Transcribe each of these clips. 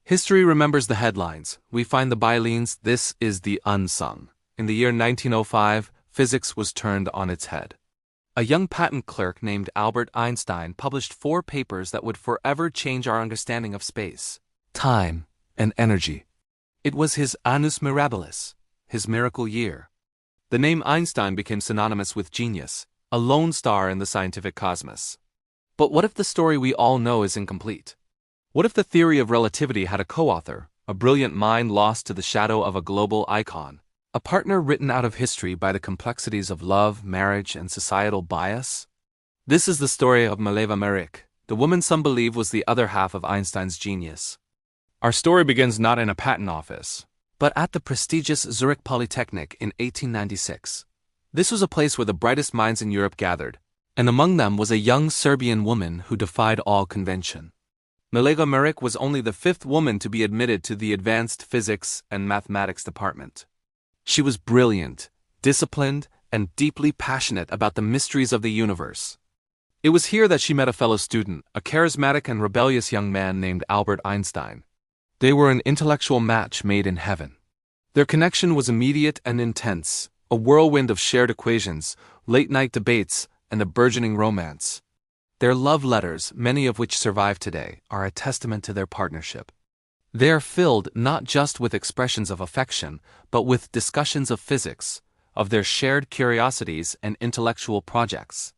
History remembers the headlines. We find the bylines, "This is the Unsung." In the year 1905, physics was turned on its head. A young patent clerk named Albert Einstein published 4 papers that would forever change our understanding of space, time, and energy. It was his annus mirabilis, his miracle year. The name Einstein became synonymous with genius, a lone star in the scientific cosmos. But what if the story we all know is incomplete? What if the theory of relativity had a co-author, a brilliant mind lost to the shadow of a global icon, a partner written out of history by the complexities of love, marriage, and societal bias? This is the story of Mileva Marić, the woman some believe was the other half of Einstein's genius. Our story begins not in a patent office, but at the prestigious Zurich Polytechnic in 1896. This was a place where the brightest minds in Europe gathered, and among them was a young Serbian woman who defied all convention. Mileva Marić was only the 5th woman to be admitted to the advanced physics and mathematics department. She was brilliant, disciplined, and deeply passionate about the mysteries of the universe. It was here that she met a fellow student, a charismatic and rebellious young man named Albert Einstein. They were an intellectual match made in heaven. Their connection was immediate and intense, a whirlwind of shared equations, late-night debates, and a burgeoning romance. Their love letters, many of which survive today, are a testament to their partnership. They are filled not just with expressions of affection, but with discussions of physics, of their shared curiosities and intellectual projects.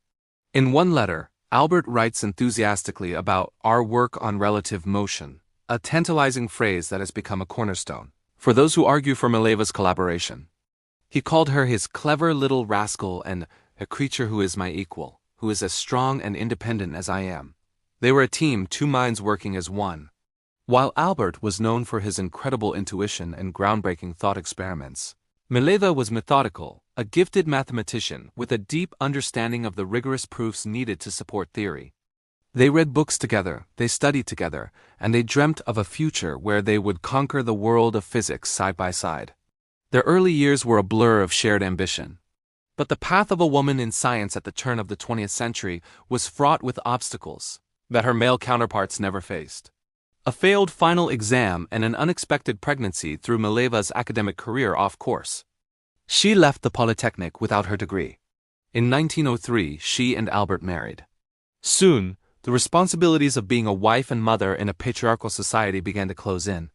In one letter, Albert writes enthusiastically about our work on relative motion, a tantalizing phrase that has become a cornerstone for those who argue for Mileva's collaboration. He called her his clever little rascal and a creature who is my equal, who is as strong and independent as I am. They were a team, 2 minds working as one. While Albert was known for his incredible intuition and groundbreaking thought experiments, Mileva was methodical, a gifted mathematician with a deep understanding of the rigorous proofs needed to support theory. They read books together, they studied together, and they dreamt of a future where they would conquer the world of physics side by side. Their early years were a blur of shared ambition. But the path of a woman in science at the turn of the 20th century was fraught with obstacles that her male counterparts never faced. A failed final exam and an unexpected pregnancy threw Mileva's academic career off course. She left the Polytechnic without her degree. In 1903, she and Albert married. Soon, the responsibilities of being a wife and mother in a patriarchal society began to close in.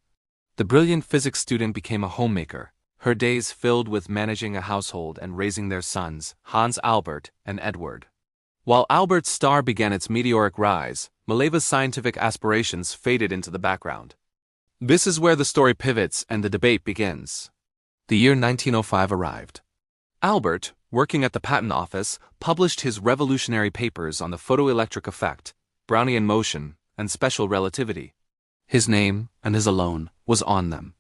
The brilliant physics student became a homemaker, her days filled with managing a household and raising their sons, Hans Albert and Edward. While Albert's star began its meteoric rise, Mileva's scientific aspirations faded into the background. This is where the story pivots and the debate begins. The year 1905 arrived. Albert, working at the patent office, published his revolutionary papers on the photoelectric effect, Brownian motion, and special relativity. His name, and his alone, was on them.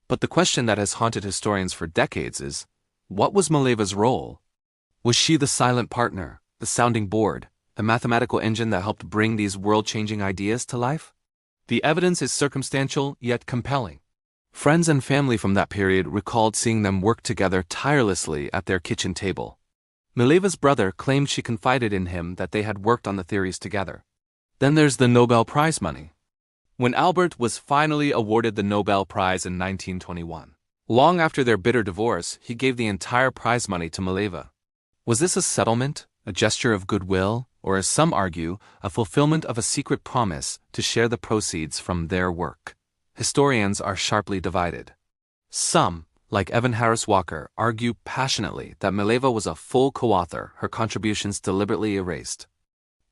But the question that has haunted historians for decades is, what was Mileva's role? Was she the silent partner, the sounding board, the mathematical engine that helped bring these world-changing ideas to life? The evidence is circumstantial yet compelling. Friends and family from that period recalled seeing them work together tirelessly at their kitchen table. Mileva's brother claimed she confided in him that they had worked on the theories together. Then there's the Nobel Prize money. When Albert was finally awarded the Nobel Prize in 1921, long after their bitter divorce, he gave the entire prize money to Mileva. Was this a settlement, a gesture of goodwill, or as some argue, a fulfillment of a secret promise to share the proceeds from their work? Historians are sharply divided. Some, like Evan Harris Walker, argue passionately that Mileva was a full co-author, her contributions deliberately erased.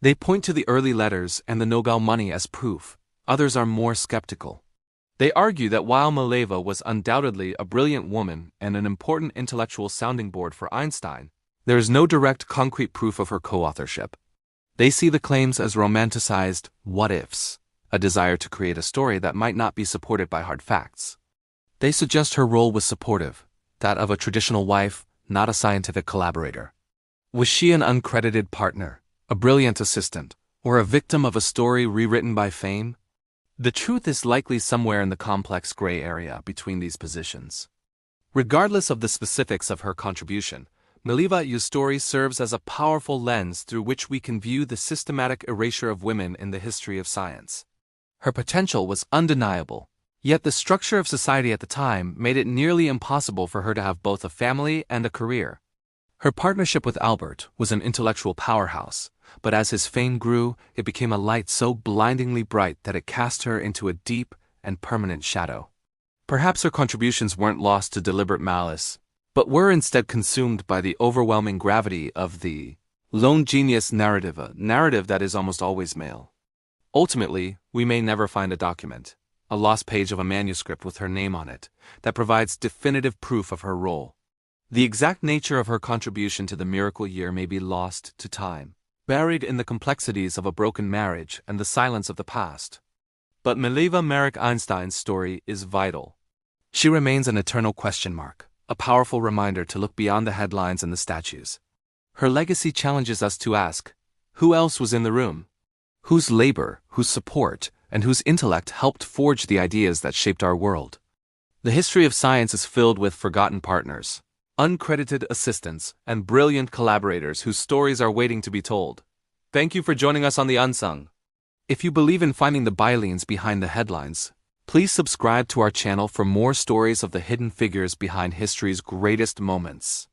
They point to the early letters and the Nobel money as proof. Others are more skeptical. They argue that while Mileva was undoubtedly a brilliant woman and an important intellectual sounding board for Einstein, there is no direct concrete proof of her co-authorship. They see the claims as romanticized what-ifs, a desire to create a story that might not be supported by hard facts. They suggest her role was supportive, that of a traditional wife, not a scientific collaborator. Was she an uncredited partner, a brilliant assistant, or a victim of a story rewritten by fame? The truth is likely somewhere in the complex gray area between these positions. Regardless of the specifics of her contribution, Mileva's story serves as a powerful lens through which we can view the systematic erasure of women in the history of science. Her potential was undeniable, Yet the structure of society at the time made it nearly impossible for her to have both a family and a career. Her partnership with Albert was an intellectual powerhouse, but as his fame grew, it became a light so blindingly bright that it cast her into a deep and permanent shadow. Perhaps her contributions weren't lost to deliberate malice, but were instead consumed by the overwhelming gravity of the lone genius narrative, a narrative that is almost always male. Ultimately, we may never find a document, a lost page of a manuscript with her name on it, that provides definitive proof of her role. The exact nature of her contribution to the miracle year may be lost to time, buried in the complexities of a broken marriage and the silence of the past. But Mileva Marić-Einstein's story is vital. She remains an eternal question mark, a powerful reminder to look beyond the headlines and the statues. Her legacy challenges us to ask, who else was in the room? Whose labor, whose support, and whose intellect helped forge the ideas that shaped our world? The history of science is filled with forgotten partners, uncredited assistants, and brilliant collaborators whose stories are waiting to be told. Thank you for joining us on the Unsung. If you believe in finding the bylines behind the headlines, please subscribe to our channel for more stories of the hidden figures behind history's greatest moments.